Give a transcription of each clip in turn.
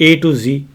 A to Z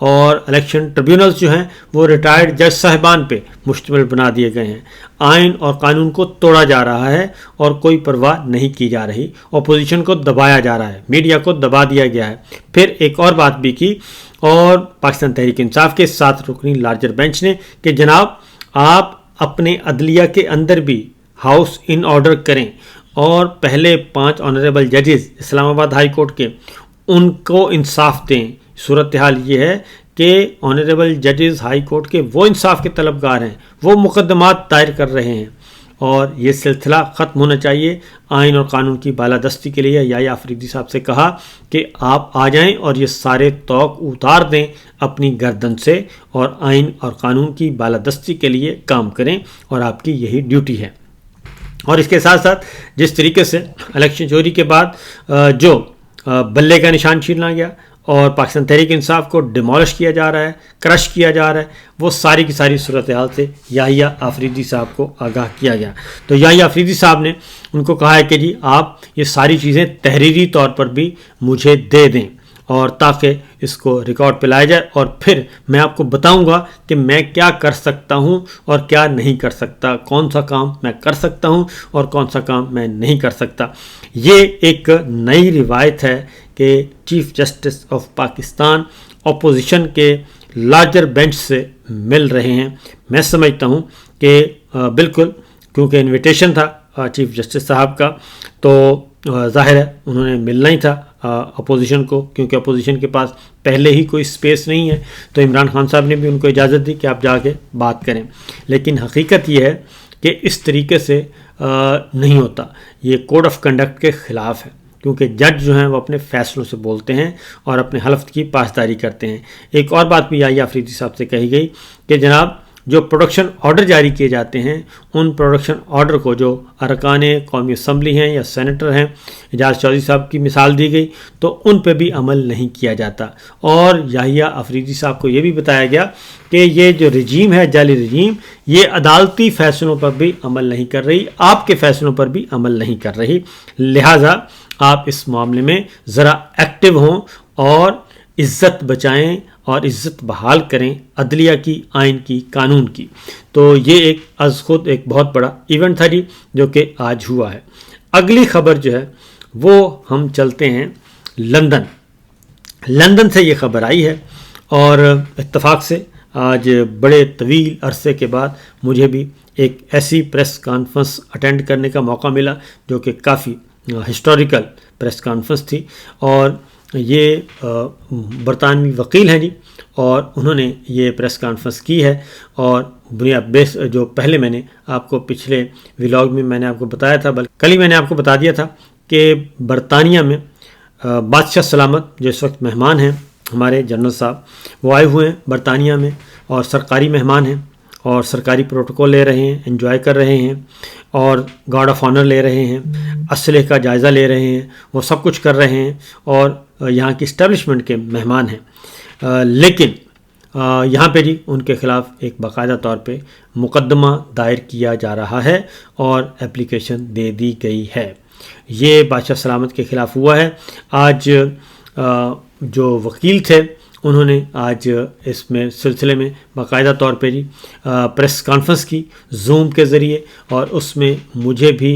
اور election tribunals جو ہیں وہ ریٹائرڈ جج صاحبان پہ مشتمل بنا دیے گئے ہیں. آئین اور قانون کو توڑا جا رہا ہے اور کوئی پرواہ نہیں کی جا رہی. اپوزیشن کو دبایا جا رہا ہے, میڈیا کو دبا دیا گیا ہے. پھر ایک اور بات بھی کی اور پاکستان تحریک انصاف کے 7 رکنی لارجر بینچ نے کہ جناب آپ اپنے عدلیہ کے اندر بھی ہاؤس ان آرڈر کریں اور پہلے 5 آنریبل ججز اسلام آباد ہائی کورٹ کے ان کو انصاف دیں. صورتحال یہ ہے کہ آنریبل ججز ہائی کورٹ کے وہ انصاف کے طلبگار ہیں, وہ مقدمات دائر کر رہے ہیں اور یہ سلسلہ ختم ہونا چاہیے. آئین اور قانون کی بالادستی کے لیے یحییٰ آفریدی صاحب سے کہا کہ آپ آ جائیں اور یہ سارے طوق اتار دیں اپنی گردن سے اور آئین اور قانون کی بالادستی کے لیے کام کریں اور آپ کی یہی ڈیوٹی ہے. اور اس کے ساتھ ساتھ جس طریقے سے الیکشن چوری کے بعد جو بلے کا نشان چھینا گیا اور پاکستان تحریک انصاف کو ڈیمولش کیا جا رہا ہے, کرش کیا جا رہا ہے, وہ ساری کی ساری صورتحال سے یحییٰ آفریدی صاحب کو آگاہ کیا گیا. تو یحییٰ آفریدی صاحب نے ان کو کہا ہے کہ جی آپ یہ ساری چیزیں تحریری طور پر بھی مجھے دے دیں اور تاکہ اس کو ریکارڈ پہ لایا جائے اور پھر میں آپ کو بتاؤں گا کہ میں کیا کر سکتا ہوں اور کیا نہیں کر سکتا, کون سا کام میں کر سکتا ہوں اور کون سا کام میں نہیں کر سکتا. یہ ایک نئی روایت ہے کہ chief justice of Pakistan opposition کے لارجر بینچ سے مل رہے ہیں. میں سمجھتا ہوں کہ بالکل کیونکہ انویٹیشن تھا چیف جسٹس صاحب کا تو ظاہر ہے انہوں نے ملنا ہی تھا اپوزیشن کو, کیونکہ اپوزیشن کے پاس پہلے ہی کوئی سپیس نہیں ہے. تو عمران خان صاحب نے بھی ان کو اجازت دی کہ آپ جا کے بات کریں. لیکن حقیقت یہ ہے کہ اس طریقے سے نہیں ہوتا, یہ کوڈ آف کنڈکٹ کے خلاف ہے کیونکہ جج جو ہیں وہ اپنے فیصلوں سے بولتے ہیں اور اپنے حلف کی پاسداری کرتے ہیں. ایک اور بات بھی یحییٰ آفریدی صاحب سے کہی گئی کہ جناب جو پروڈکشن آرڈر جاری کیے جاتے ہیں ان پروڈکشن آرڈر کو جو ارکان قومی اسمبلی ہیں یا سینیٹر ہیں, اعجاز چودھری صاحب کی مثال دی گئی, تو ان پہ بھی عمل نہیں کیا جاتا. اور یحییٰ آفریدی صاحب کو یہ بھی بتایا گیا کہ یہ جو رجیم ہے جعلی رجیم, یہ عدالتی فیصلوں پر بھی عمل نہیں کر رہی, آپ کے فیصلوں پر بھی عمل نہیں کر رہی. لہٰذا آپ اس معاملے میں ذرا ایکٹیو ہوں اور عزت بچائیں اور عزت بحال کریں عدلیہ کی, آئین کی, قانون کی. تو یہ ایک از خود ایک بہت بڑا ایونٹ تھا جی جو کہ آج ہوا ہے. اگلی خبر جو ہے وہ ہم چلتے ہیں لندن. لندن سے یہ خبر آئی ہے اور اتفاق سے آج بڑے طویل عرصے کے بعد مجھے بھی ایک ایسی پریس کانفرنس اٹینڈ کرنے کا موقع ملا جو کہ کافی ہسٹوریکل پریس کانفرنس تھی. اور یہ برطانوی وکیل ہیں جی اور انہوں نے یہ پریس کانفرنس کی ہے. اور بنیاد بیس جو پہلے میں نے آپ کو پچھلے ولاگ میں نے آپ کو بتایا تھا, بلکہ کل ہی میں نے آپ کو بتا دیا تھا کہ برطانیہ میں بادشاہ سلامت جو اس وقت مہمان ہیں ہمارے جنرل صاحب, وہ آئے ہوئے ہیں برطانیہ میں اور سرکاری مہمان ہیں اور سرکاری پروٹوکول لے رہے ہیں, انجوائے کر رہے ہیں اور گارڈ آف آنر لے رہے ہیں, اسلحے کا جائزہ لے رہے ہیں, وہ سب کچھ کر رہے ہیں اور یہاں کی اسٹیبلشمنٹ کے مہمان ہیں. لیکن یہاں پہ جی ان کے خلاف ایک باقاعدہ طور پہ مقدمہ دائر کیا جا رہا ہے اور اپلیکیشن دے دی گئی ہے. یہ بادشاہ سلامت کے خلاف ہوا ہے. آج جو وکیل تھے انہوں نے آج اس میں سلسلے میں باقاعدہ طور پہ جی پریس کانفرنس کی زوم کے ذریعے, اور اس میں مجھے بھی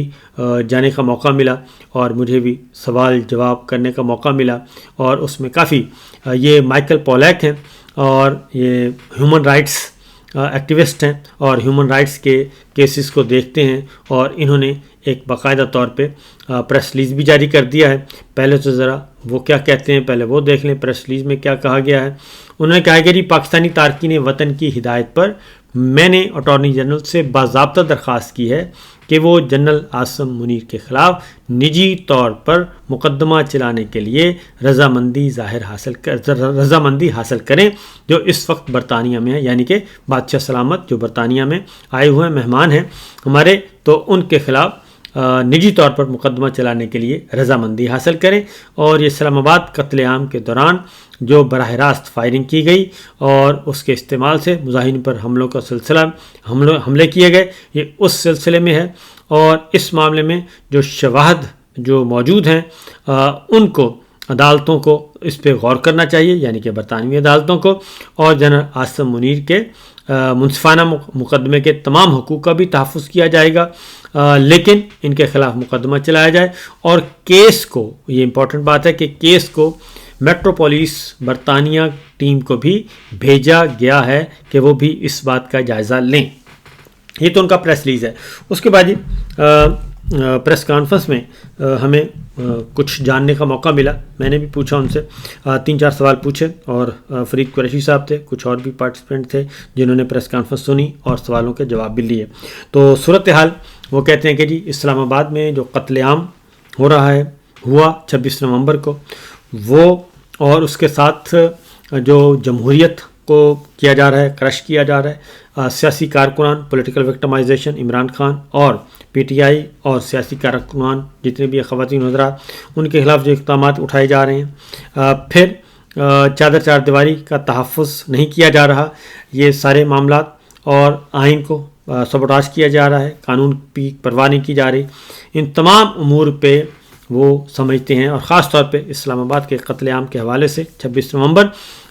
جانے کا موقع ملا اور مجھے بھی سوال جواب کرنے کا موقع ملا. اور اس میں کافی یہ مائیکل پولیک ہیں اور یہ ہیومن رائٹس ایکٹیوسٹ ہیں اور ہیومن رائٹس کے کیسز کو دیکھتے ہیں, اور انہوں نے ایک باقاعدہ طور پہ پریس ریلیز بھی جاری کر دیا ہے. پہلے تو ذرا وہ کیا کہتے ہیں پہلے وہ دیکھ لیں پریس ریلیز میں کیا کہا گیا ہے. انہوں نے کہا کہ جی پاکستانی تارکین وطن کی ہدایت پر میں نے اٹارنی جنرل سے باضابطہ درخواست کی ہے کہ وہ جنرل عاصم منیر کے خلاف نجی طور پر مقدمہ چلانے کے لیے رضامندی حاصل کریں جو اس وقت برطانیہ میں ہے, یعنی کہ بادشاہ سلامت جو برطانیہ میں آئے ہوئے مہمان ہیں ہمارے, تو ان کے خلاف نجی طور پر مقدمہ چلانے کے لیے رضامندی حاصل کریں. اور یہ اسلام آباد قتل عام کے دوران جو براہ راست فائرنگ کی گئی اور اس کے استعمال سے مظاہرین پر حملوں کا سلسلہ حملے کیے گئے, یہ اس سلسلے میں ہے. اور اس معاملے میں جو شواہد جو موجود ہیں ان کو عدالتوں کو اس پہ غور کرنا چاہیے، یعنی کہ برطانوی عدالتوں کو، اور جنرل عاصم منیر کے منصفانہ مقدمے کے تمام حقوق کا بھی تحفظ کیا جائے گا، لیکن ان کے خلاف مقدمہ چلایا جائے، اور کیس کو، یہ امپورٹنٹ بات ہے کہ کیس کو میٹروپولیس برطانیہ ٹیم کو بھی بھیجا گیا ہے کہ وہ بھی اس بات کا جائزہ لیں۔ یہ تو ان کا پریس ریلیز ہے۔ اس کے بعد پریس کانفرنس میں ہمیں کچھ جاننے کا موقع ملا، میں نے بھی پوچھا ان سے، 3-4 سوال پوچھے، اور فرید قریشی صاحب تھے، کچھ اور بھی پارٹیسپینٹ تھے جنہوں نے پریس کانفرنس سنی اور سوالوں کے جواب بھی لیے۔ تو صورتحال وہ کہتے ہیں کہ جی اسلام آباد میں جو قتل عام ہوا 26 نومبر کو، وہ اور اس کے ساتھ جو جمہوریت کو کیا جا رہا ہے، کرش کیا جا رہا ہے، سیاسی کارکنان، پولیٹیکل وکٹمائزیشن، عمران خان اور پی ٹی آئی اور سیاسی کارکنان جتنے بھی خواتین حضرات، ان کے خلاف جو اقدامات اٹھائے جا رہے ہیں، پھر چار دیواری کا تحفظ نہیں کیا جا رہا، یہ سارے معاملات، اور آئین کو سبوٹاژ کیا جا رہا ہے، قانون کی پرواہ نہیں کی جا رہی، ان تمام امور پہ وہ سمجھتے ہیں، اور خاص طور پہ اسلام آباد کے قتل عام کے حوالے سے 26 نومبر،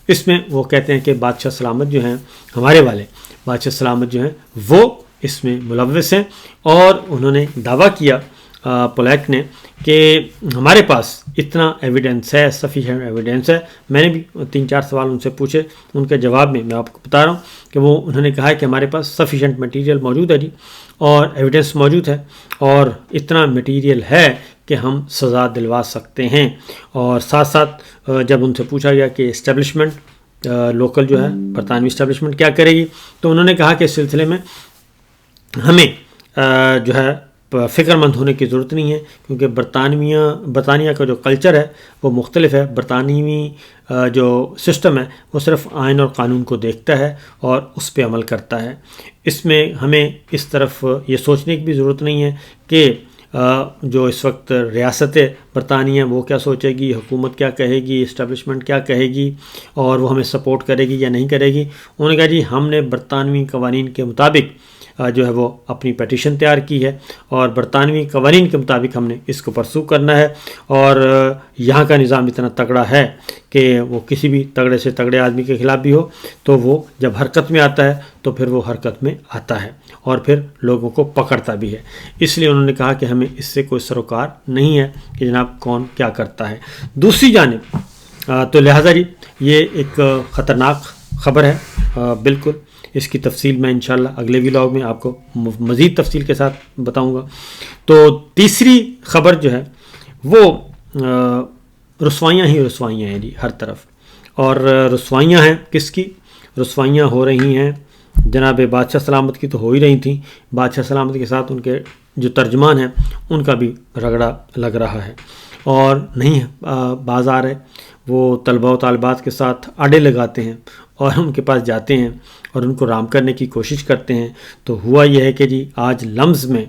اس میں وہ کہتے ہیں کہ بادشاہ سلامت جو ہیں، ہمارے والے بادشاہ سلامت جو ہیں، وہ اس میں ملوث ہیں، اور انہوں نے دعویٰ کیا پولیک نے کہ ہمارے پاس اتنا ایویڈنس ہے، سفیشینٹ ایویڈنس ہے۔ میں نے بھی 3-4 سوال ان سے پوچھے، ان کے جواب میں آپ کو بتا رہا ہوں کہ وہ انہوں نے کہا ہے کہ ہمارے پاس سفیشینٹ مٹیریل موجود ہے جی، اور ایویڈنس موجود ہے، اور اتنا مٹیریل ہے کہ ہم سزا دلوا سکتے ہیں۔ اور ساتھ ساتھ جب ان سے پوچھا گیا کہ اسٹیبلشمنٹ لوکل جو ہے برطانوی اسٹیبلشمنٹ کیا کرے گی، تو انہوں نے کہا کہ اس سلسلے میں ہمیں جو ہے فکر مند ہونے کی ضرورت نہیں ہے، کیونکہ برطانیہ کا جو کلچر ہے وہ مختلف ہے۔ برطانوی جو سسٹم ہے وہ صرف آئین اور قانون کو دیکھتا ہے اور اس پہ عمل کرتا ہے۔ اس میں ہمیں اس طرف یہ سوچنے کی بھی ضرورت نہیں ہے کہ جو اس وقت ریاست برطانیہ وہ کیا سوچے گی، حکومت کیا کہے گی، اسٹیبلشمنٹ کیا کہے گی، اور وہ ہمیں سپورٹ کرے گی یا نہیں کرے گی۔ انہوں نے کہا جی ہم نے برطانوی قوانین کے مطابق جو ہے وہ اپنی پیٹیشن تیار کی ہے، اور برطانوی قوانین کے مطابق ہم نے اس کو پرسو کرنا ہے، اور یہاں کا نظام اتنا تگڑا ہے کہ وہ کسی بھی تگڑے سے تگڑے آدمی کے خلاف بھی ہو تو وہ جب حرکت میں آتا ہے تو پھر وہ حرکت میں آتا ہے، اور پھر لوگوں کو پکڑتا بھی ہے۔ اس لیے انہوں نے کہا کہ ہمیں اس سے کوئی سروکار نہیں ہے کہ جناب کون کیا کرتا ہے۔ دوسری جانب تو لہٰذا جی یہ ایک خطرناک خبر ہے، بالکل اس کی تفصیل میں انشاءاللہ اگلے ولاگ میں آپ کو مزید تفصیل کے ساتھ بتاؤں گا۔ تو تیسری خبر جو ہے وہ رسوائیاں ہی رسوائیاں ہیں جی ہر طرف، اور رسوائیاں ہیں کس کی؟ رسوائیاں ہو رہی ہیں جناب بادشاہ سلامت کی تو ہو ہی رہی تھیں، بادشاہ سلامت کے ساتھ ان کے جو ترجمان ہیں ان کا بھی رگڑا لگ رہا ہے، اور نہیں باز آ رہے۔ وہ طلباء و طالبات کے ساتھ آڑے لگاتے ہیں اور ان کے پاس جاتے ہیں اور ان کو رام کرنے کی کوشش کرتے ہیں۔ تو ہوا یہ ہے کہ جی آج لمز میں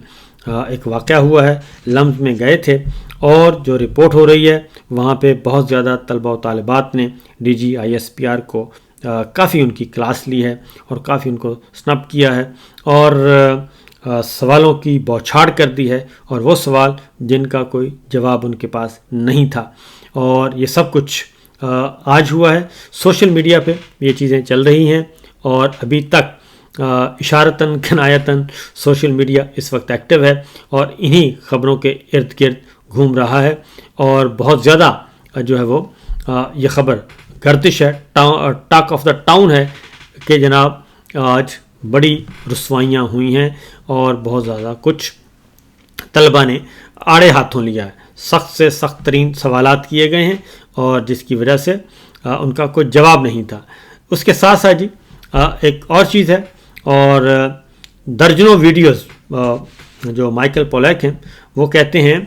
ایک واقعہ ہوا ہے، لمز میں گئے تھے، اور جو رپورٹ ہو رہی ہے وہاں پہ بہت زیادہ طلباء و طالبات نے ڈی جی ISPR کو کافی ان کی کلاس لی ہے اور کافی ان کو سنپ کیا ہے، اور سوالوں کی بوچھاڑ کر دی ہے، اور وہ سوال جن کا کوئی جواب ان کے پاس نہیں تھا۔ اور یہ سب کچھ آج ہوا ہے، سوشل میڈیا پہ یہ چیزیں چل رہی ہیں، اور ابھی تک اشارتاً کنایتاً سوشل میڈیا اس وقت ایکٹیو ہے اور انہی خبروں کے ارد گرد گھوم رہا ہے، اور بہت زیادہ جو ہے وہ یہ خبر گردش ہے، ٹاک آف دا ٹاؤن ہے کہ جناب آج بڑی رسوائیاں ہوئی ہیں، اور بہت زیادہ کچھ طلبہ نے آڑے ہاتھوں لیا ہے، سخت سے سخت ترین سوالات کیے گئے ہیں، اور جس کی وجہ سے ان کا کوئی جواب نہیں تھا۔ اس کے ساتھ ساتھ جی ایک اور چیز ہے، اور درجنوں ویڈیوز جو مائیکل پولیک ہیں وہ کہتے ہیں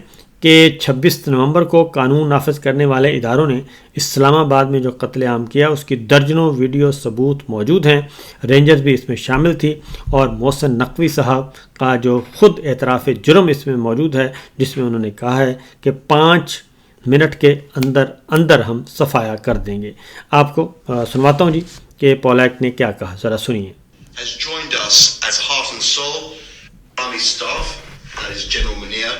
کہ 26 نومبر کو قانون نافذ کرنے والے اداروں نے اسلام آباد میں جو قتل عام کیا اس کی درجنوں ویڈیو ثبوت موجود ہیں، رینجرز بھی اس میں شامل تھی، اور محسن نقوی صاحب کا جو خود اعتراف جرم اس میں موجود ہے، جس میں انہوں نے کہا ہے کہ 5 منٹ کے اندر ہم صفایا کر دیں گے۔ آپ کو سنواتا ہوں جی کہ پولیک نے کیا کہا، ذرا سنیے۔ has joined us as heart and soul, Army staff, that is General Munir,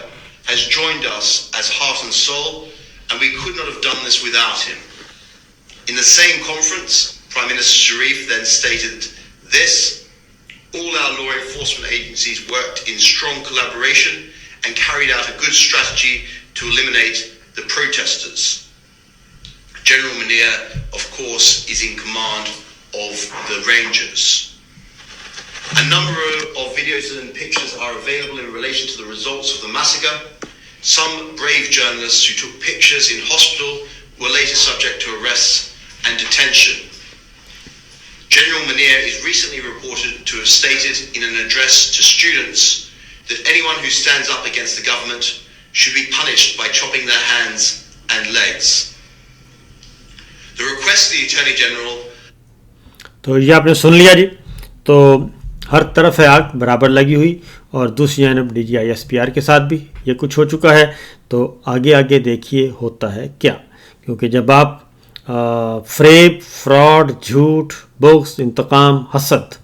has joined us as heart and soul and we could not have done this without him. In the same conference, Prime Minister Sharif then stated this: all our law enforcement agencies worked in strong collaboration and carried out a good strategy to eliminate the protesters. General Munir, of course, is in command of the Rangers. A number of videos and pictures are available in relation to the results of the massacre. Some brave journalists who took pictures in hospital were later subject to arrests and detention. General Munir is recently reported to have stated in an address to students that anyone who stands up against the government should be punished by chopping their hands and legs. The request of the Attorney General. تو یہ آپ نے سن لیا جی. تو ہر طرف ہے آگ برابر لگی ہوئی, اور دوسری جانب D G I S P R کے ساتھ بھی یہ کچھ ہو چکا ہے. تو آگے دیکھیے ہوتا ہے کیا, کیونکہ جب آپ فریب, فراڈ, جھوٹ, بغض, انتقام, حسد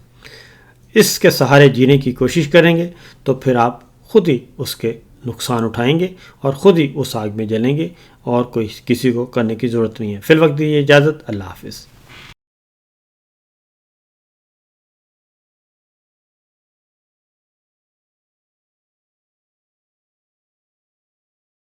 اس کے سہارے جینے کی کوشش کریں گے تو پھر آپ خود ہی اس کے نقصان اٹھائیں گے اور خود ہی اس آگ میں جلیں گے, اور کوئی کسی کو کرنے کی ضرورت نہیں ہے. فی الوقت دیجیے اجازت. اللہ حافظ.